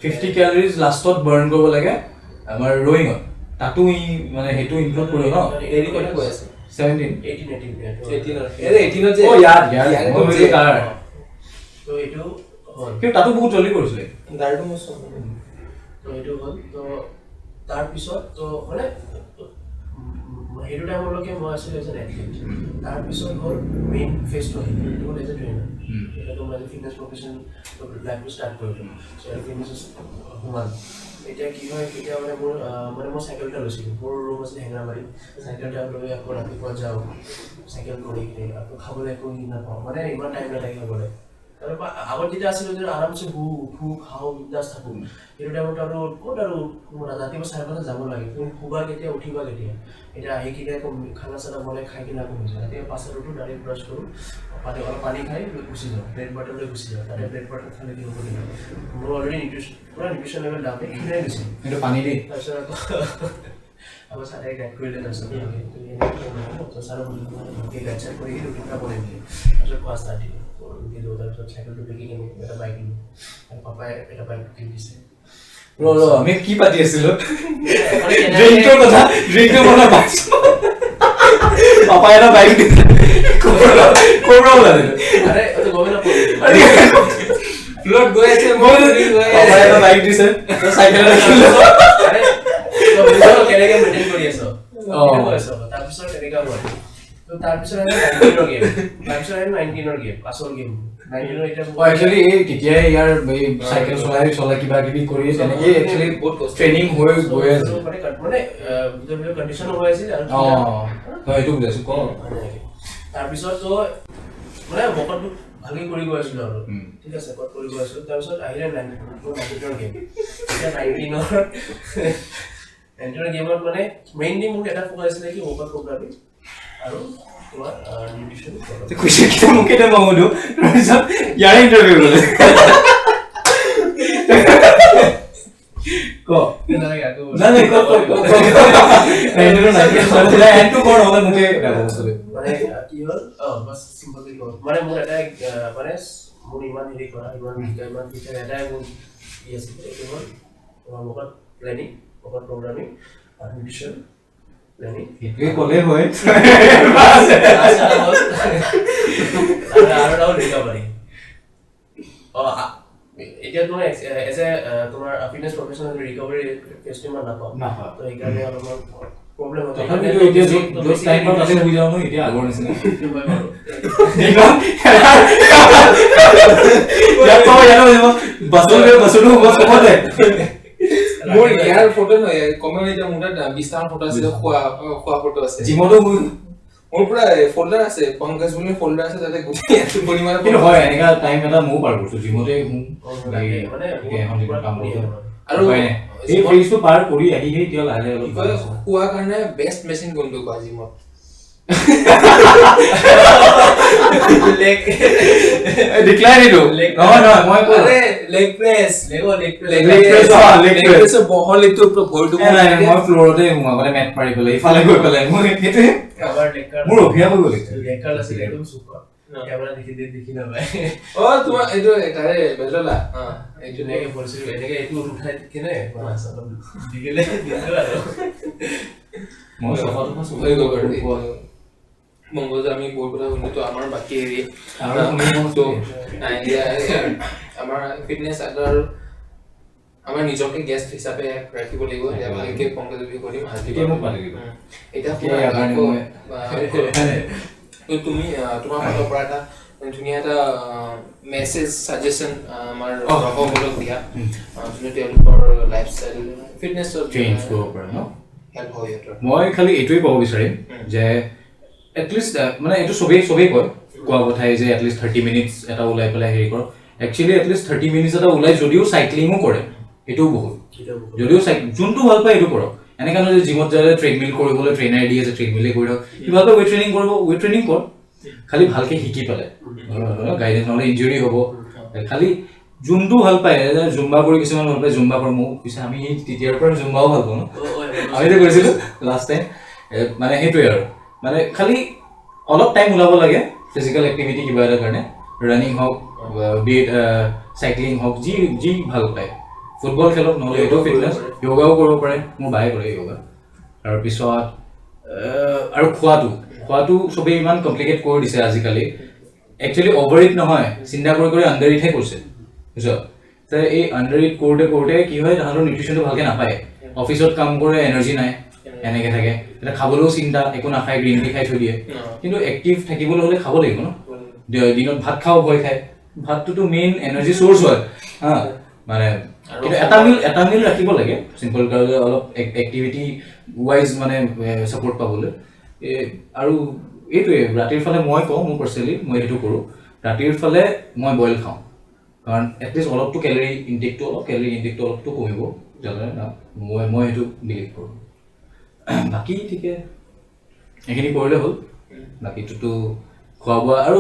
50 কেলৰিজ লাষ্টত বাৰ্ণ কৰিব লাগে আমাৰ ৰয়িঙত তাতো মানে সেইটো ইনক্লুড কৰিব ন হেৰি কথা কৈ আছে 17 18 যে তো এইটো হ'ল কিন্তু তাতো বহুত জলদি কৰিছিলে গাড়ীটো মই তো এইটো হ'ল তো তাৰপিছত তো মানে সেইটো টাইমলৈকে মই আছিলোঁ এজ এন এথলিট তাৰপিছত হ'ল মেইন ফেজটো আহিল সেইটো হ'ল এজ এ ট্ৰেইনাৰ এতিয়াতো মই ফিটনেছ প্ৰফেশ্যন লাইফটো ষ্টাৰ্ট কৰিলোঁ চ' ফিটনেছ সোমাল এতিয়া কি হয় এতিয়া মানে মোৰ মই চাইকেল এটা লৈছিলোঁ মোৰ ৰুম আছিলে হেঙেৰাবাৰীত চাইকেল এটা লৈ আকৌ ৰাতিপুৱা যাওঁ চাইকেল কৰি কিনে আকৌ খাবলৈ একো নাপাওঁ মানে ইমান টাইম নাথাকে খাবলৈ আৰু আগত যেতিয়া আছিলোঁ যে আৰামছে উঠো খাওঁ বিন্দাছ থাকোঁ সেইটো টাইমত আৰু ক'ত আৰু ৰাতিপুৱা 4:00 যাব লাগে তুমি শুবা কেতিয়া উঠিবা কেতিয়া এতিয়া আহি কিনে আকৌ খানা চানা বনাই খাই কিনে আকৌ হৈ যায় ৰাতিপুৱা 5:00 উঠো ডাইৰেক্ট ব্ৰাছ কৰোঁ অলপ পানী খাই গুচি যাওঁ ব্ৰেড বাটাৰ লৈ গুচি যাওঁ তাতে ব্ৰেড বাটাৰ খালে কি হ'ব মোৰ অলৰেডি পুৰা নিউট্ৰিশ্যন লেভেল ডাউন খিনাই গৈছিল সেইটো পানী দি তাৰপিছত আকৌ চাৰে গাইড কৰিলে তাৰপিছত চাৰে গাইড চাইড কৰি ৰুটিটা বনাই দিলে তাৰপিছত খোৱা ষ্টাৰ্ট দিলোঁ তাৰপিছত চাইকেলটো বিকি কিনে এটা বাইক দিলোঁ আৰু পাপাই এটা বাইক কিনি দিছে আমি কি পাতি আছিলো ড্ৰিংকৰ কথা ড্ৰিংকৰ কথা পাতিছো পাপাই এটা বাইক দিছে ক'ৰপৰা ওলালে আৰে এইটো গমেই নাপালোঁ ফ্লোট গৈ আছে পাপাই এটা বাইক দিছে চাইকেল এটা কিনিলো আৰে তো বুজাও কেনেকৈ মেইনটেইন কৰি আছ তাৰপিছত তেনেকুৱা হয় তো তাৰপিছত নাইনটিনৰ গেম আচল গেম 19 এতিয়া একচুৱেলি এই তেতিয়াই ইয়াৰ চাইকেল চলাই কিবা কিবি কৰি তেনেকে একচুৱেলি বহুত ট্ৰেইনিং হৈ গৈ আছে মানে কণ্ডিশ্যন হৈ আছিল আৰু এইটো বুজাইছো ক তাৰপিছত তো মানে বকৰটো ভালকৈ কৰি গৈ আছিলোঁ আৰু ঠিক আছে ক'ত কৰি গৈ আছিলোঁ তাৰপিছত আহিলে 19ৰ গেম এতিয়া 19ৰ গেমত মানে মেইনলি মোক এটা ফ'কাছ আছিলে কি ৱৰ্কআউট প্ৰগ্ৰামিং আৰু তোমাৰ নিউট্ৰিশ্যন খুচি মোক কেতিয়া মামুদো তাৰপিছত ইয়াৰ ইণ্টাৰভিউ গ'লে ক নালাগে আকৌ নাই ক এণ্টু কৰ নহ'লে মোকে মানে কি হ'ল বাছ চিম্পলি কওঁ মানে মোৰ এটাই মানে মোৰ ইমান হেৰি কৰা ইমান ফিচাৰ এটাই মোৰ ই আছিলে এইটো হ'ল তোমাৰ ৱৰ্কআউট প্লেনিং ৱৰ্কআউট প্ৰগ্ৰামিং আৰু নিউট্ৰিশ্যন প্লেনিং সেইটোৱে ক'লে হয় আৰু ৰিকভাৰী এতিয়া তোমাৰ এজ এ তোমাৰ ফিটনেছ প্ৰফেশ্যনেল ৰিকভাৰী ফেজটো ইমান নাপাওঁ তো সেইকাৰণে অলপমান প্ৰব্লেম হয় তথাপিতো এতিয়া য'ত টাইমত আছে হৈ যাওঁ ন এতিয়া আগৰ নিচিনা মোৰ ইয়াৰ ফটো নহয় কমেও এতিয়া মোৰ তাত 20টামান ফটো আছে খোৱা ফটো আছে জিমতো মোৰ পুৰা ফল্ডাৰ আছে পংকজ বুলি ফল্ডাৰ আছে তাতে গোটেই পৰিমাণৰ কিন্তু হয় এনেকা টাইম এটা ময়ো পাৰ কৰিছো জিমতে আৰু এই ফেজটো পাৰ কৰি আহি এতিয়া লাহে লাহে অলপ খোৱাৰ কাৰণে বেষ্ট মেচিন কোনটো কোৱা জিমত ডিক্লাইন এইটো নহয় নহয় মই কৈ লেগ প্ৰেছ বহল এইটো ভৰিটো মই ফ্ল'ৰতে আগতে মেট মাৰি পেলাই ইফালে গৈ পেলাই মই সেইটোৱে মোৰ অভ্যাস হৈ গ'ল লেগ কাৰ্ল আছিল একদম চুপাৰ কেমেৰা দেখি নাপায় তোমাৰ এইটো তাৰে বেজলা এইটো এনেকে পৰিছিল এনেকে এইটো উঠাই কিনে বনাইছে অলপ দিগেলে দিলো আৰু মই সফাটো হৈ গ'ল আৰু মংগল আমি বহুত কথা শুনিতো আমাৰ বাকী হেৰি আৰু শুনিবতো আমাৰ ফিটনেছ আৰু আমাৰ নিজকে গেষ্ট হিচাপে ৰাখিব লাগিব এতিয়া ভালকে পংকজ বুলি কৰিম এতিয়া মোক ভাল লাগিব এতিয়া তুমি তোমাৰ ফালৰ পৰা এটা ধুনীয়া এটা মেছেজ সাজেশন আমাৰ দৰ্শকসকলক দিয়া যোনে তেওঁলোকৰ লাইফষ্টাইল ফিটনেছৰ চেঞ্জ কৰিব পাৰে ন হেল্প হয় সিহঁতৰ মই খালি এইটোৱে ক'ব বিচাৰিম যে এটলিষ্ট মানে এইটো চবেই কয় কোৱা কথাই যে এটলিষ্ট 30 মিনিটছ এটা ওলাই পেলাই হেৰি কৰক একচুৱেলি এটলিষ্ট 30 মিনিটছ এটা ওলাই যদিও চাইক্লিঙো কৰে এইটোও বহুত যদিও যোনটো ভাল পায় এইটো কৰক এনেকা নহয় যে জিমত যালে ট্ৰেডমিল কৰিবলৈ ট্ৰেইনাৰ দিয়ে যে ট্ৰেডমিলে কৰি দিয়ক কি ভাল পায় ৱেইট ট্ৰেইনিং কৰিব ৱেইট ট্ৰেইনিং কৰ খালি ভালকে শিকি পেলাই গাইডেন্স নহ'লে ইঞ্জুৰি হ'ব খালি যোনটো ভাল পায় জুম্বা কৰি কিছুমান ভাল পায় জুম্বা কৰি মোক পিছে আমি তেতিয়াৰ পৰা জুম্বাও ভাল পাওঁ ন আমিতো কৰিছিলোঁ লাষ্ট টাইম মানে সেইটোৱে আৰু মানে খালি অলপ টাইম ওলাব লাগে ফিজিকেল এক্টিভিটি কিবা এটা কাৰণে ৰানিং হওক বিট চাইক্লিং হওক যি ভাল পায় ফুটবল খেলক নহ'লে এইটো ফিটনেছ য়োগাও কৰিব পাৰে মোৰ বায়ে কৰে য়োগা তাৰপিছত আৰু খোৱাটো চবেই ইমান কমপ্লিকেট কৰি দিছে আজিকালি একচুৱেলি অভাৰ ইট নহয় চিন্তা কৰি আণ্ডাৰ ইটহে কৰিছে বুজিছ তে এই আণ্ডাৰ ইট কৰোঁতে কি হয় তাহাঁতৰ নিউট্ৰিশ্যনটো ভালকৈ নাপায় অফিচত কাম কৰে এনাৰ্জি নাই এনেকৈ থাকে এতিয়া খাবলৈও চিন্তা একো নাখায় গ্ৰীণ টি খাই থৈ দিয়ে কিন্তু এক্টিভ থাকিবলৈ হ'লে খাব লাগিব ন দিনত ভাত খাব ভয় খায় ভাতটোতো মেইন এনাৰ্জি চ'ৰ্চ হয় হা মানে কিন্তু এটা মিল ৰাখিব লাগে চিম্পল কাৰণে অলপ এক্টিভিটি ৱাইজ মানে ছাপৰ্ট পাবলৈ আৰু এইটোৱে ৰাতিৰ ফালে মই কওঁ মোৰ পাৰ্চনেলি মই সেইটো কৰোঁ ৰাতিৰ ফালে মই বইল খাওঁ কাৰণ এটলিষ্ট অলপটো কেলৰি ইনটেকটো অলপটো কমিব যাতে মই সেইটো বিলিভ কৰোঁ বাকী ঠিকে এইখিনি কৰিলে হ'ল বাকীটোতো খোৱা বোৱা আৰু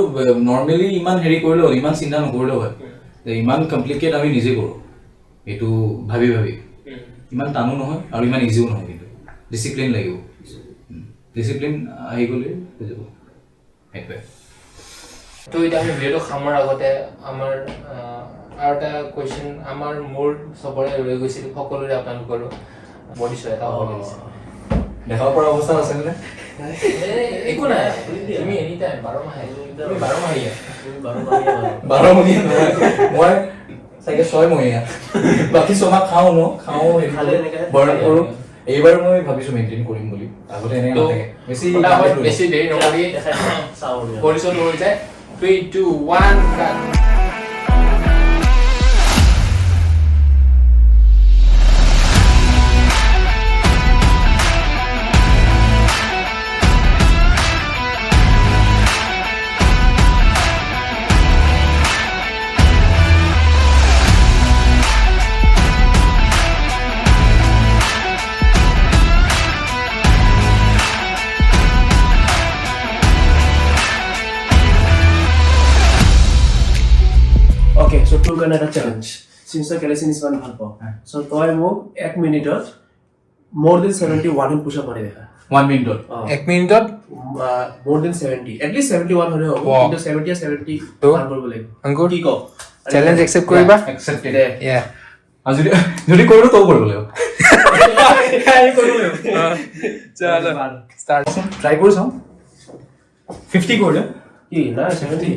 নৰ্মেলি ইমান হেৰি কৰিলে হ'ল ইমান চিন্তা নকৰিলেও হয় ইমান কমপ্লিকেট আমি নিজে কৰোঁ এইটো ভাবি ইমান টানো নহয় আৰু ইমান ইজিও নহয় কিন্তু ডিচিপ্লিন লাগিব ডিচিপ্লিন আহি গ'লে হৈ যাব সেইটোৱে তো এতিয়া আমি ভিডিঅ'টো সামাৰ আগতে আমাৰ আৰু এটা কুৱেশ্যন আমাৰ মোৰ চবৰে ৰৈ গৈছিল সকলোৰে আপোনালোকৰো বডি শ্বো এটা হ'ব লাগিছে দেখাব পৰা অৱস্থা আছে নে একো নাই তুমি এনি টাইম 12 মাহে তুমি 12 মাহিয়া মই চাগে 6 মহীয়া বাকী ছমাহ খাওঁ বৰ্ণ কৰোঁ এইবাৰ মই ভাবিছোঁ মেইনটেইন কৰিম বুলি আগতে এনেকৈ নাথাকে বেছি দেৰি নকৰি বডি শ্বো লৈ যায় 3 2 1 কাট Okay, so two kind of challenge. Since the calisthenics is one bhalpo, so toy move 1 minute more than 70 one hand push up mari dekha. 1 minute 1 minute more than 70, at least 71 hole hobo. Into 70 or 70 run korbo lagbo. Ankur ki ko? challenge accept koriba? accepted Yeah. যদি কৰিলো তো কৰিব লাগিব চলো start try কৰি চাওঁ 50 কৰিলে কি না 70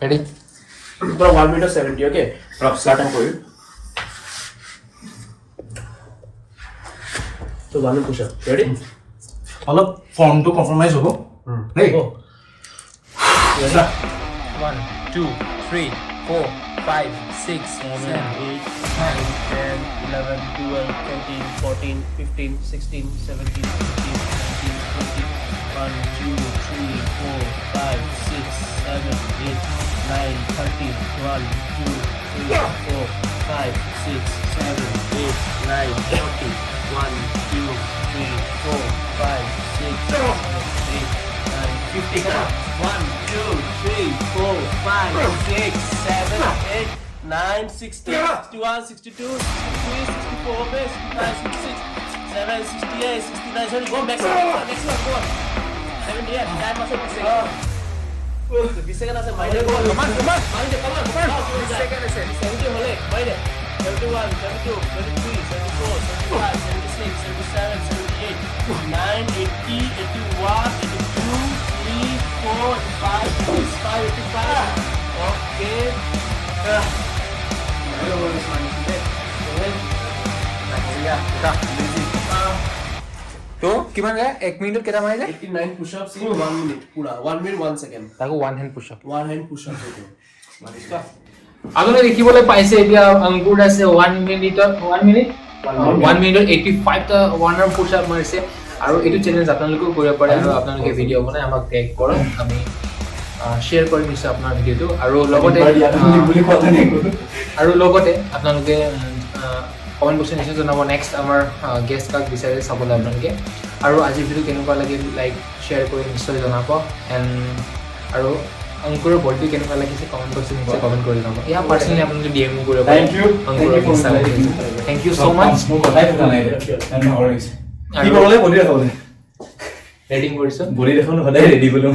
ready for 1 minute 70, okay? start কৰি So one push up, ready? অলপ ফৰ্মটো কম্প্ৰমাইজ হ'ব দেই 1 2 3 4 5 6 7 8, 9, 10, 11, 12, 13, 14, 15, 16, 17, 18, 19, 20, 1, 2, 3, 4, 5, 6, 7, 8, 9, 30, 1, 2, 3, 4, 5, 6, 7, 8, 9, 40, 1, 2, 3, 4, 5, 6, 7, 8, 9, 50, come on. 1, 2, 3, 4, 5, 6, 7, 8, 9, 60, 61, 62, 63, 64, 65, 66, 67, 68, 69, 70, go back, next one, go on. 78, that must be 6. 20 second আছে মাইনে কমান কমান মাইনে কমান 20 সেকেন্ড আছে 70 হলে মাইনে 71 72 73 74 75 76 77 78 9 80 81 82 3 4 5 65 85 okay তো কিমান যায় 1 মিনিটত কেটা মাৰি যায় 89 push ups in 1 minute pura 1 minute 1 second তাকো one hand push up one hand push up hoto আপোনালোকে দেখিবলৈ পাইছে এতিয়া অংকুৰ আছে 1 মিনিটত 1 মিনিট 1 মিনিটত 85 টা ওৱান আৰ্ম পুশ আপ মাৰিছে আৰু এইটো চেলেঞ্জ আপোনালোকেও কৰিব পাৰে আৰু আপোনালোকে ভিডিঅ' বনাই আমাক টেগ কৰক আমি শ্বেয়াৰ কৰি দিছো আপোনাৰ ভিডিঅ'টো আৰু লগতে আপোনালোকে কমেণ্ট বক্সত নিশ্চয় জনাব নেক্সট আমাৰ গেষ্ট কাক বিচাৰে চাবলৈ আপোনালোকে আৰু আজিৰ ভিডিঅ' কেনেকুৱা লাগিল লাইক শ্বেয়াৰ কৰি নিশ্চয় জনাব এণ্ড আৰু অংকুৰৰ বডি কেনেকুৱা লাগিছে কমেণ্ট বক্সত নিশ্চয় কমেণ্ট কৰি জনাব ইয়াৰ পাৰ্চনেলি আপোনালোকে ডিএম কৰিব পাৰে থেংক ইউ ছ' মাছ ৰেডিং কৰিছোঁ বডি দেখোন সদায় ৰেডি কৰিলো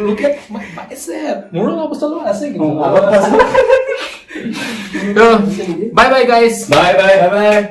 look at my bicep মোৰো অৱস্থা লোৱা আছে কিন্তু bye bye guys bye bye bye bye